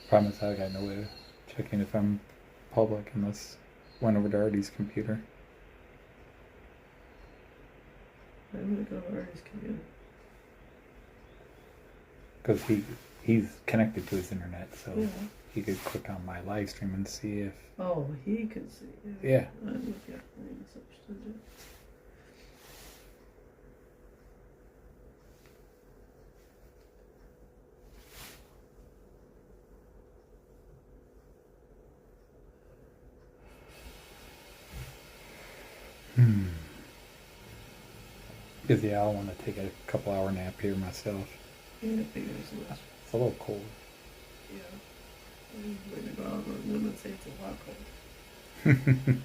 Problem is, I got no way of checking if I'm public unless went over to Artie's computer. I'm gonna go to Artie's computer. Because he's connected to his internet, so Yeah. he could click on my live stream and see if. Oh, he could see. Yeah. I look at things upstairs. Because yeah, I want to take a couple hour nap here myself. Yeah, I figure It's a little cold. Yeah. I'm going to go out on a limb and say it's a lot cold.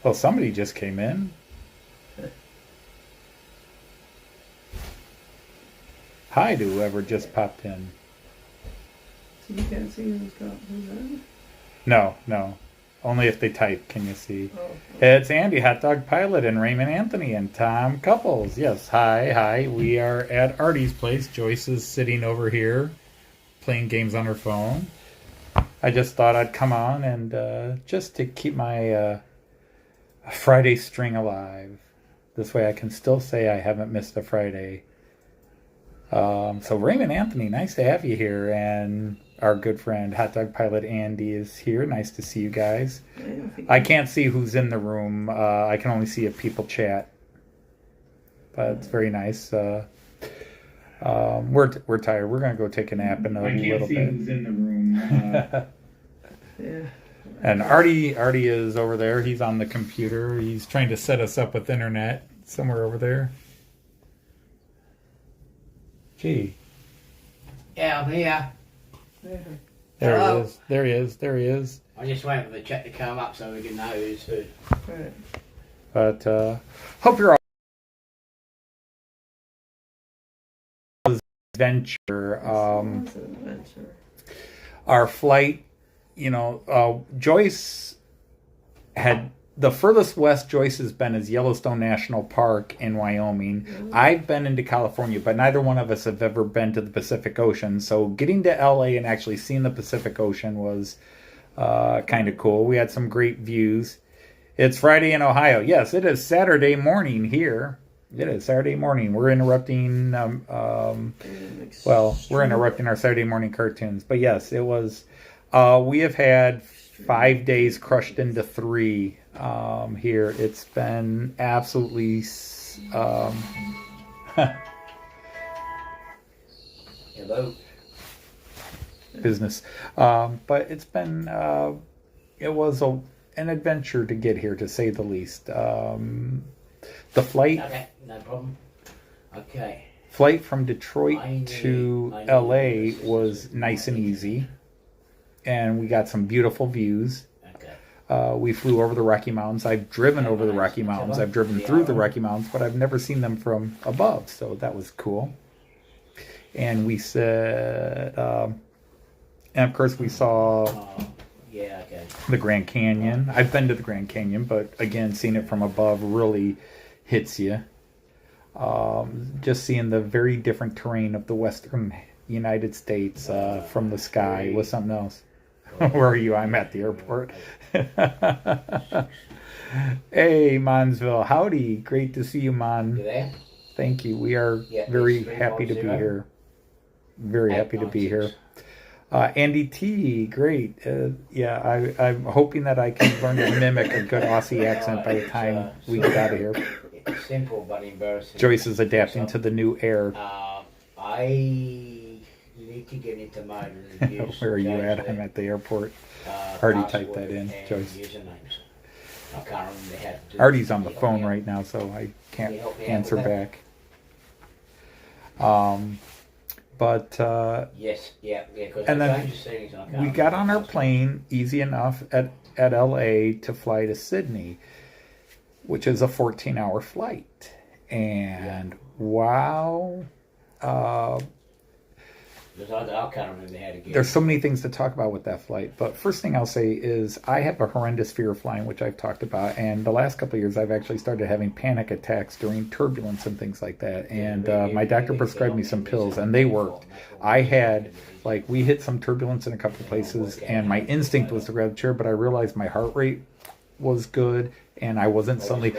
Well, somebody just came in. Hi to whoever just popped in. So you can't see who's in? No. Only if they type can you see. Oh. It's Andy, Hot Dog Pilot, and Raymond Anthony, and Tom Couples. Yes, hi. We are at Artie's place. Joyce is sitting over here playing games on her phone. I just thought I'd come on and just to keep my Friday string alive. This way I can still say I haven't missed a Friday. So Raymond Anthony, nice to have you here, and our good friend Hot Dog Pilot Andy is here. Nice to see you guys. I can't see who's in the room. I can only see if people chat, but it's very nice. We're tired. We're gonna go take a nap in a little bit. Who's in the room. Yeah. And Artie is over there. He's on the computer. He's trying to set us up with internet somewhere over there. Gee. Yeah, I'm here. There Hello. he is. There he is. I'm just waiting for the check to come up so we can know who's who. Right. But hope you're all adventure. It's an adventure. Our flight, Joyce had the furthest west Joyce has been is Yellowstone National Park in Wyoming. Mm-hmm. I've been into California, but neither one of us have ever been to the Pacific Ocean. So getting to LA and actually seeing the Pacific Ocean was kind of cool. We had some great views. It's Friday in Ohio. Yes, it is Saturday morning here. It is Saturday morning. We're interrupting. We're interrupting our Saturday morning cartoons. But yes, it was. We have had 5 days crushed into 3 here. It's been absolutely Hello. business. But it's been it was an adventure to get here, to say the least. The flight. Okay, no problem. Okay. Flight from Detroit to LA was nice and easy, and we got some beautiful views. Okay. We flew over the Rocky Mountains. I've driven over the Rocky Mountains. I've driven through the Rocky Mountains, but I've never seen them from above, so that was cool. And we said, and of course we saw the Grand Canyon. I've been to the Grand Canyon, but again, seeing it from above really hits you. Just seeing the very different terrain of the western United States from the sky was something else. Where are you? I'm at the airport. Hey, Monsville. Howdy. Great to see you, Mon. You there? Thank you. We are very happy to be here. Very happy to be here. Andy T, great. I'm hoping that I can learn to mimic a good Aussie accent by the time we get out of here. It's simple but embarrassing. Joyce is adapting to the new air. You need to get into my reviews. Where are you at? I'm at the airport. Already typed that in, Joyce. I can't remember how to do Artie's on the phone right now, so I can't answer back. Yes, yeah. And then we got on our plane easy enough at LA to fly to Sydney, which is a 14-hour flight. And wow, Because I can't remember how to get There's so many things to talk about with that flight. But first thing I'll say is I have a horrendous fear of flying, which I've talked about. And the last couple of years, I've actually started having panic attacks during turbulence and things like that. And my doctor prescribed me some pills, and they worked. I had, like, we hit some turbulence in a couple of places, and my instinct was to grab the chair, but I realized my heart rate was good, and I wasn't suddenly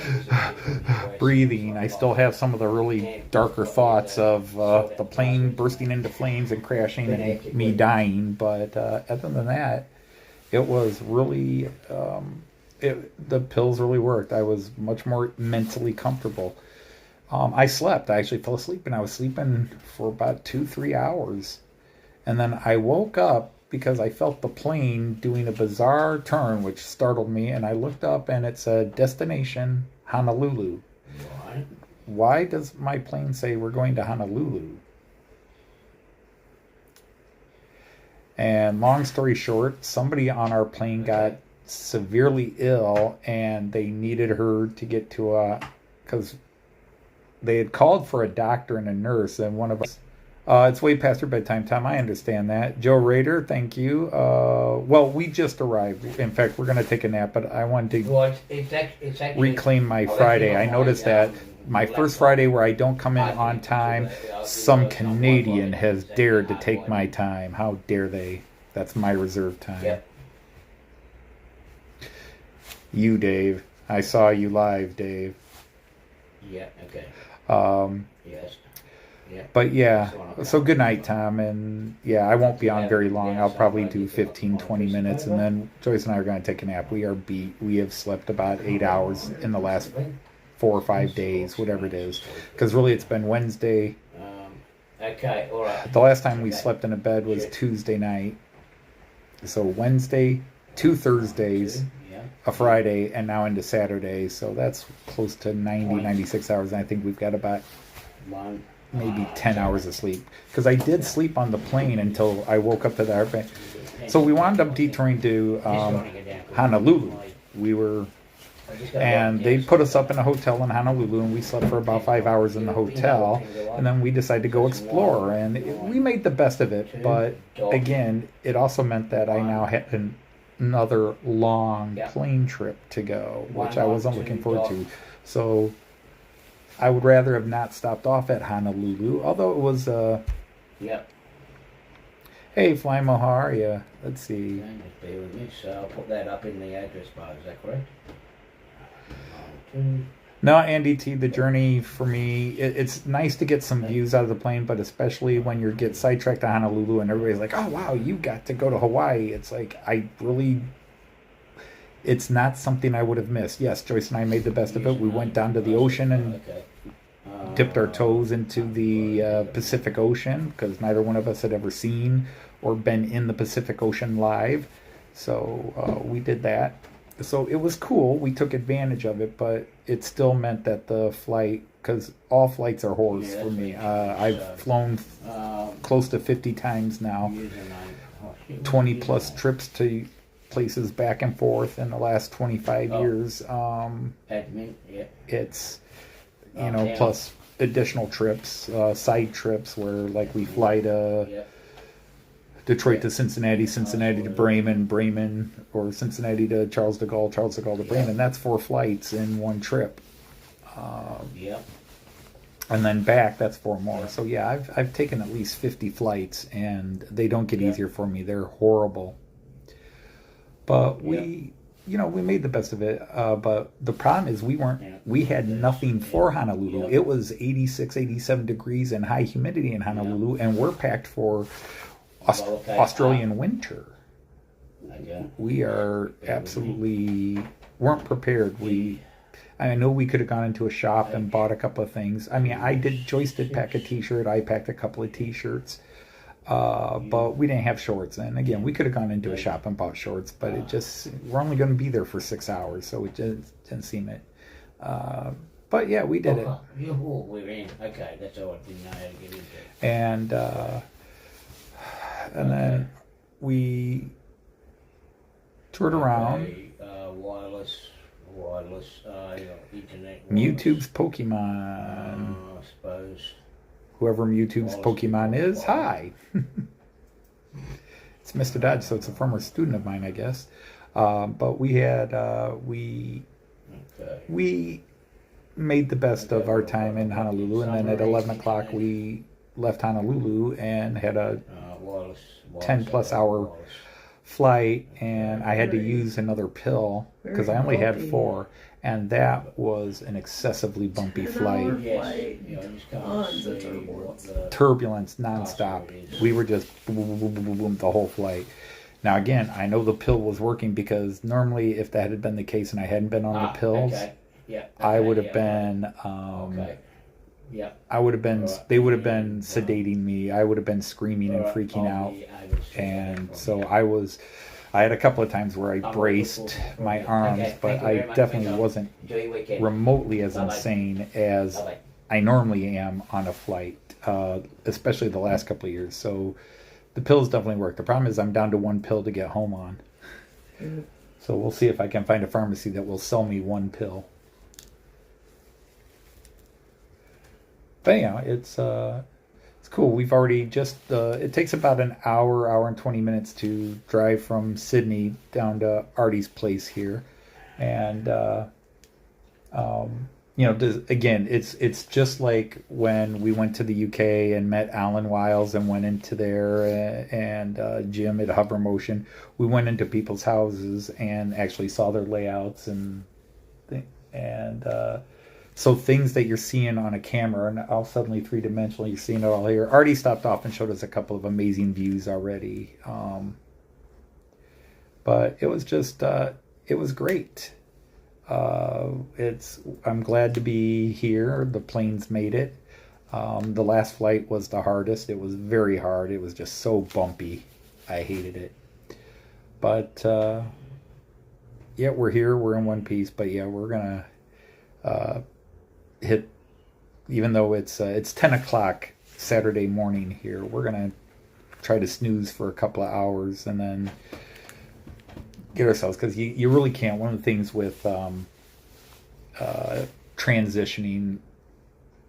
breathing. I still have some of the really darker thoughts of the plane bursting into flames and crashing and me dying. But other than that, it was really, the pills really worked. I was much more mentally comfortable. I slept. I actually fell asleep, and I was sleeping for about 2-3 hours. And then I woke up because I felt the plane doing a bizarre turn, which startled me, and I looked up and it said destination Honolulu. What? Why does my plane say we're going to Honolulu? And long story short, somebody on our plane got severely ill, and they needed her to get to because they had called for a doctor and a nurse, and one of us, it's way past her bedtime time. I understand that. Joe Rader, thank you. Well, we just arrived. In fact, we're going to take a nap, but I wanted to Well, it's actually reclaim my Friday. I noticed that my first Friday where I don't come in on time, some Canadian has dared to take my time. How dare they? That's my reserve time. Yep. You, Dave. I saw you live, Dave. Yeah, okay. Yes. Yeah. But yeah, so good night, Tom. And yeah, I won't be on very long. I'll probably do 15, 20 minutes, and then Joyce and I are going to take a nap. We are beat. We have slept about 8 hours in the last 4 or 5 days, whatever it is. Because really it's been Wednesday. Okay, all right. The last time we slept in a bed was Tuesday night. So Wednesday, 2 Thursdays, a Friday, and now into Saturday. So that's close to 90, 96 hours. And I think we've got about maybe 10 hours of sleep. Because I did sleep on the plane until I woke up to the airplane. So we wound up detouring to Honolulu. We were, and they put us up in a hotel in Honolulu, and we slept for about 5 hours in the hotel. And then we decided to go explore, and we made the best of it. But again, it also meant that I now had another long plane trip to go, which I wasn't looking forward to. So I would rather have not stopped off at Honolulu, although it was Yep. Hey, Flymo, how are you? Let's see. Just bear with me, so I'll put that up in the address bar, is that correct? No, Andy T, the journey for me, it's nice to get some views out of the plane, but especially when you get sidetracked to Honolulu and everybody's like, oh, wow, you got to go to Hawaii. It's like, it's not something I would have missed. Yes, Joyce and I made the best of it. We went down to the ocean and dipped our toes into the Pacific Ocean, because neither one of us had ever seen or been in the Pacific Ocean live. So we did that. So it was cool. We took advantage of it, but it still meant that the flight, because all flights are horrors for me. I've flown close to 50 times now, 20 plus trips to places back and forth in the last 25 years. It's, plus additional trips, side trips where like we fly to Detroit to Cincinnati, Cincinnati to Bremen, Bremen, or Cincinnati to Charles de Gaulle, Charles de Gaulle to Bremen. That's 4 flights in one trip. And then back, that's 4 more. So yeah, I've taken at least 50 flights, and they don't get easier for me. They're horrible. But we made the best of it. But the problem is we had nothing for Honolulu. It was 86, 87 degrees and high humidity in Honolulu, and we're packed for Australian winter. We are absolutely weren't prepared. I know we could have gone into a shop and bought a couple of things. I mean, Joyce did pack a t-shirt. I packed a couple of t-shirts. But we didn't have shorts. And again, we could have gone into a shop and bought shorts, but we're only going to be there for 6 hours. So it just didn't seem it. But yeah, we did it. We're in. Okay, that's all I didn't know how to get into. And then we toured around. Wireless, internet. Mewtwo's Pokemon. I suppose. whoever Mewtwo's Wallace, Pokemon is, Wallace. hi. It's Mr. Dodge, so it's a former student of mine, I guess. But we had we made the best of our time in Honolulu, and then at 11 o'clock we left Honolulu and had a Wallace, 10 plus hour Wallace. flight, and I had to use another pill because I only had 4, and that was an excessively bumpy 10-hour flight. Yes, Flight. you know, just Tons of see turbulence. what the Turbulence nonstop. possibilities. We were just boom, boom, boom, boom, boom, boom, the whole flight. Now again, I know the pill was working because normally, if that had been the case and I hadn't been on the pills, Okay. Yeah. I okay, would have yeah, been. Okay. Yeah. I would have been. Right. They would have been sedating me. I would have been screaming and freaking out. And so I had a couple of times where I braced my arms, Okay, but thank you I very much. definitely Thank you. wasn't Enjoy your weekend. remotely as Bye-bye. insane as Bye-bye. I normally am on a flight, especially the last couple of years. So the pills definitely work. The problem is I'm down to 1 pill to get home on. So we'll see if I can find a pharmacy that will sell me 1 pill. But yeah, it's cool. We've already just it takes about an hour and 20 minutes to drive from Sydney down to Artie's place here, and again, it's just like when we went to the UK and met Alan Wiles and went into there, and Jim at Hover Motion. We went into people's houses and actually saw their layouts and so things that you're seeing on a camera and all suddenly 3-dimensional, you're seeing it all here. Artie stopped off and showed us a couple of amazing views already. But it was just, it was great. I'm glad to be here. The planes made it. The last flight was the hardest. It was very hard. It was just so bumpy. I hated it. But, yeah, we're here. We're in one piece. But yeah, we're going to, hit, even though it's 10 o'clock Saturday morning here, we're gonna try to snooze for a couple of hours and then get ourselves, because you really can't. One of the things with transitioning,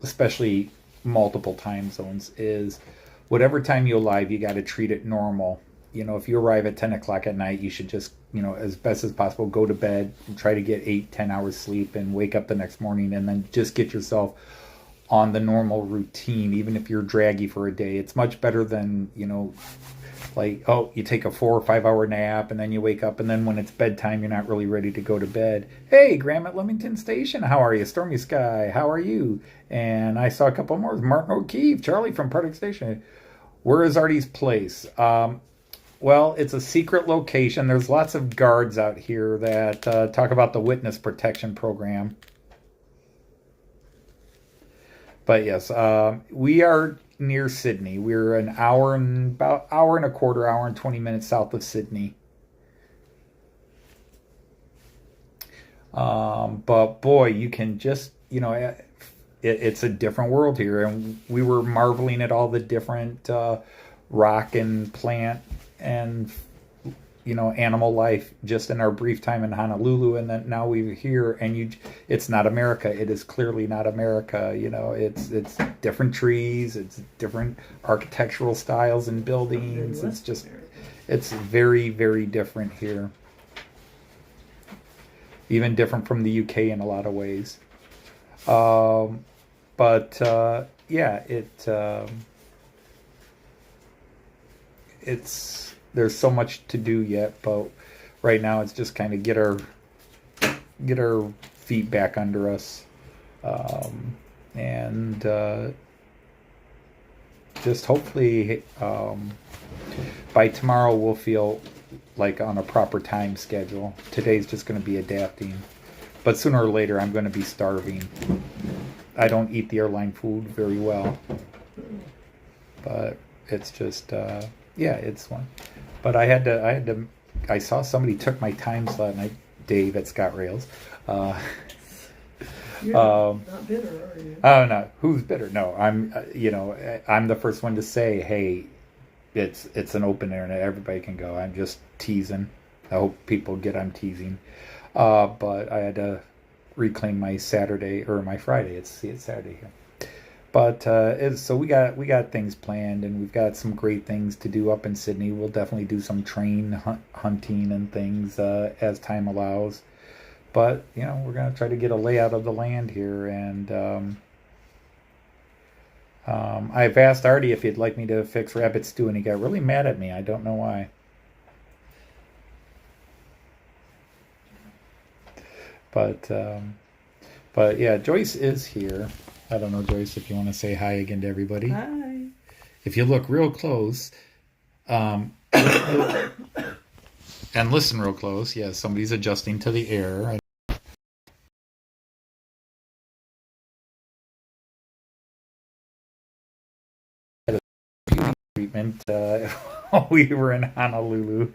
especially multiple time zones, is whatever time you arrive, you got to treat it normal. You know, if you arrive at 10 o'clock at night, you should just, as best as possible, go to bed and try to get 8-10 hours sleep and wake up the next morning, and then just get yourself on the normal routine, even if you're draggy for a day. It's much better than, like, you take a 4 or 5 hour nap and then you wake up, and then when it's bedtime, you're not really ready to go to bed. Hey, Graham at Leamington Station, how are you? Stormy Sky, how are you? And I saw a couple more. Martin O'Keefe, Charlie from Park Station. Where is Artie's place? Well, it's a secret location. There's lots of guards out here that talk about the witness protection program. But yes, we are near Sydney. We're an hour and a quarter, hour and 20 minutes south of Sydney. But boy, you can just, it's a different world here. And we were marveling at all the different rock and plant and animal life just in our brief time in Honolulu, and then now we're here, and it's not America. It is clearly not America. It's different trees, it's different architectural styles and buildings. It's very, very different here, even different from the UK in a lot of ways. There's so much to do yet, but right now it's just kind of get our feet back under us, and just hopefully by tomorrow we'll feel like on a proper time schedule. Today's just going to be adapting, but sooner or later I'm going to be starving. I don't eat the airline food very well, but it's just it's one. But I saw somebody took my time slot night, Dave at Scott Rails. You're not bitter, are you? Oh no, who's bitter? No, I'm I'm the first one to say, hey, it's an open internet, everybody can go. I'm just teasing. I hope people get I'm teasing. But I had to reclaim my Saturday or my Friday. It's Saturday here. But so we got things planned, and we've got some great things to do up in Sydney. We'll definitely do some hunting and things as time allows. But we're gonna try to get a layout of the land here, and I've asked Artie if he'd like me to fix rabbit stew, and he got really mad at me. I don't know why. But yeah, Joyce is here. I don't know, Joyce, if you want to say hi again to everybody. Hi. If you look real close, and listen real close, yeah, somebody's adjusting to the air. Treatment. We were in Honolulu.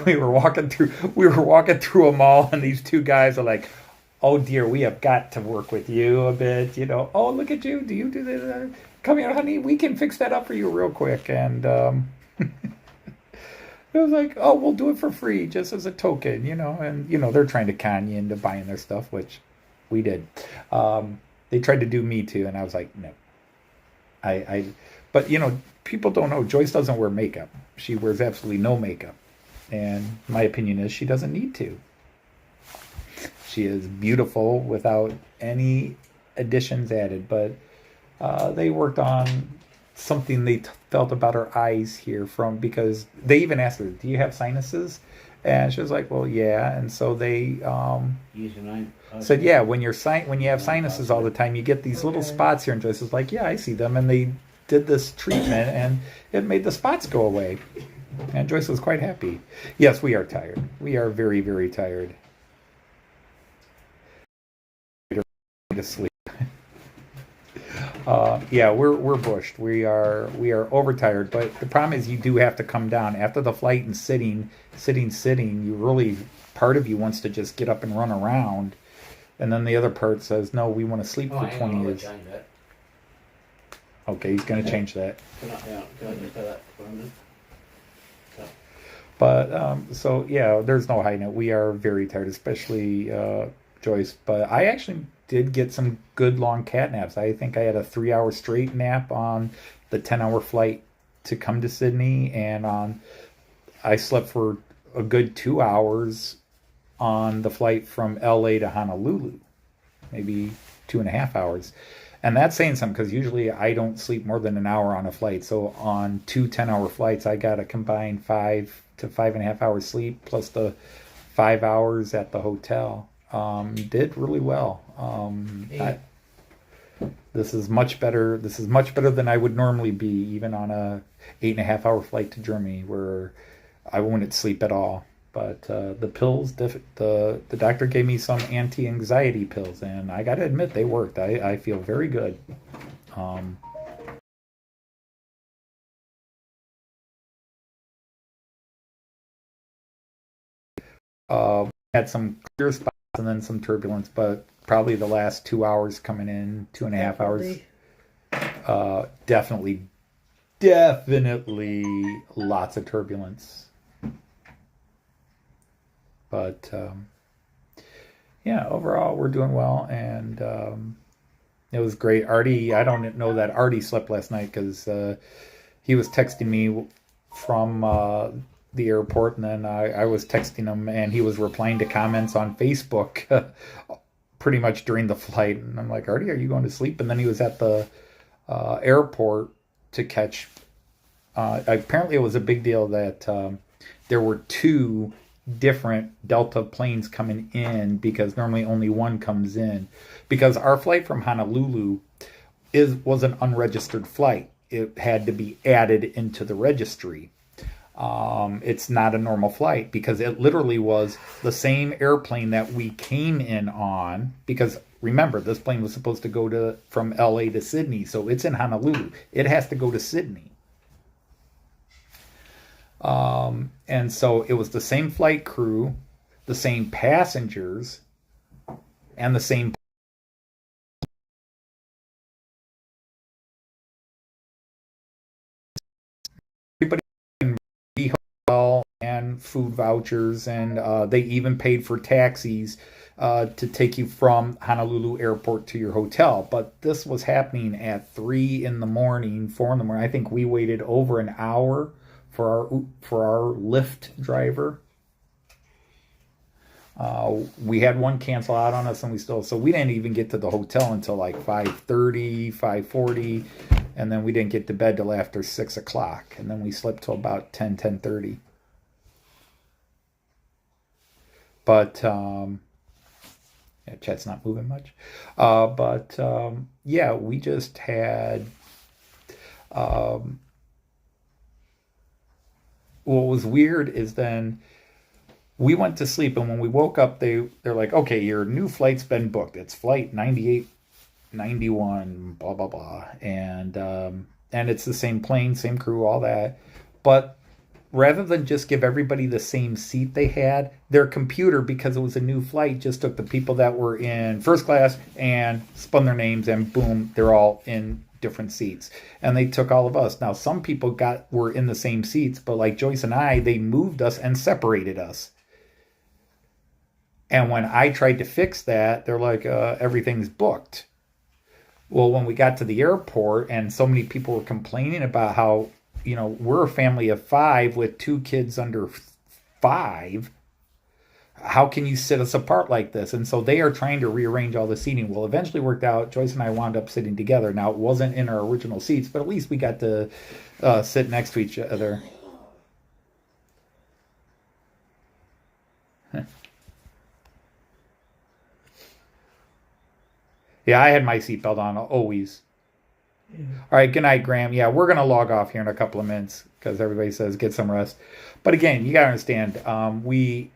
We were walking through a mall, and these two guys are like, "Oh dear, we have got to work with you a bit." Oh, look at you. Do you do this? Come here, honey. We can fix that up for you real quick. And it was like, "Oh, we'll do it for free, just as a token," And they're trying to con you into buying their stuff, which we did. They tried to do me too, and I was like, "No." But people don't know. Joyce doesn't wear makeup. She wears absolutely no makeup, and my opinion is she doesn't need to. She is beautiful without any additions added. But they worked on something they felt about her eyes here because they even asked her, "Do you have sinuses?" And she was like, "Well, yeah." And so they said, "Yeah, when you have sinuses all the time, you get these little spots here." And Joyce was like, "Yeah, I see them." And they did this treatment, and it made the spots go away. And Joyce was quite happy. Yes, we are tired. We are very, very tired. To sleep. Yeah, we're bushed. We are overtired. But the problem is, you do have to come down after the flight and sitting. You really, part of you wants to just get up and run around, and then the other part says, "No, we want to sleep for 20 years." Okay, he's going to change that. Can I just have that for a minute? But so yeah, there's no hiding it. We are very tired, especially Joyce. But I actually did get some good long cat naps. I think I had a 3-hour straight nap on the 10-hour flight to come to Sydney, and I slept for a good 2 hours on the flight from LA to Honolulu, maybe 2.5 hours. And that's saying something, because usually I don't sleep more than an hour on a flight. So on 2 10-hour flights, I got a combined 5 to 5.5 hours sleep, plus the 5 hours at the hotel. Did really well. This is much better. This is much better than I would normally be, even on a 8.5-hour flight to Germany, where I wouldn't sleep at all. But the pills, the doctor gave me some anti-anxiety pills, and I got to admit, they worked. I feel very good. Had some clear spots and then some turbulence, but probably the last 2 hours coming in, 2.5 hours, definitely lots of turbulence. But yeah, overall we're doing well, and it was great. Artie, I don't know that Artie slept last night, because he was texting me from the airport, and then I was texting him, and he was replying to comments on Facebook pretty much during the flight. And I'm like, "Artie, are you going to sleep?" And then he was at the airport to catch. Apparently, it was a big deal that there were 2 different Delta planes coming in, because normally only one comes in, because our flight from Honolulu was an unregistered flight. It had to be added into the registry. It's not a normal flight, because it literally was the same airplane that we came in on, because remember, this plane was supposed to go from LA to Sydney, so it's in Honolulu. It has to go to Sydney. And so it was the same flight crew, the same passengers, and the same everybody in hotel and food vouchers, and they even paid for taxis to take you from Honolulu Airport to your hotel. But this was happening at 3 in the morning, 4 in the morning. I think we waited over an hour for our Lyft driver. We had one cancel out on us, and we didn't even get to the hotel until like 5:30, 5:40, and then we didn't get to bed till after 6 o'clock, and then we slept till about 10:30. But yeah, Chet's not moving much. Yeah, we just had. What was weird is then we went to sleep, and when we woke up, they're like, okay, your new flight's been booked. It's flight 98, 91, blah blah blah, and it's the same plane, same crew, all that. But rather than just give everybody the same seat they had, their computer, because it was a new flight, just took the people that were in first class and spun their names, and boom, they're all in different seats. And they took all of us. Now, some people were in the same seats, but like Joyce and I, they moved us and separated us. And when I tried to fix that, they're like, everything's booked. Well, when we got to the airport and so many people were complaining about how, we're a family of 5 with 2 kids under 5. How can you sit us apart like this? And so they are trying to rearrange all the seating. Well, eventually worked out. Joyce and I wound up sitting together. Now, it wasn't in our original seats, but at least we got to sit next to each other. Yeah, I had my seatbelt on always. Yeah. All right, good night, Graham. Yeah, we're going to log off here in a couple of minutes because everybody says get some rest. But again, you got to understand, we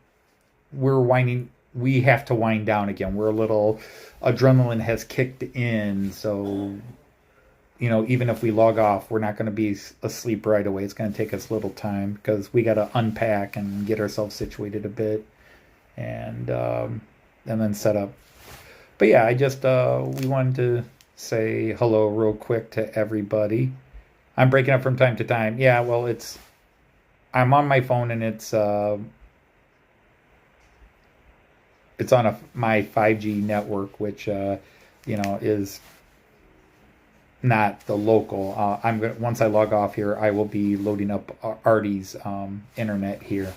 have to wind down again. We're a little, adrenaline has kicked in. So, even if we log off, we're not going to be asleep right away. It's going to take us a little time because we got to unpack and get ourselves situated a bit and then set up. But yeah, I just, we wanted to say hello real quick to everybody. I'm breaking up from time to time. Yeah, well, I'm on my phone, and it's on my 5G network, which, is not the local. Once I log off here, I will be loading up Artie's internet here.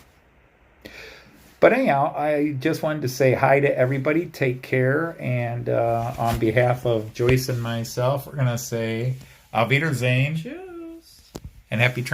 But anyhow, I just wanted to say hi to everybody. Take care. And on behalf of Joyce and myself, we're going to say Auf Wiedersehen. Cheers. And happy training.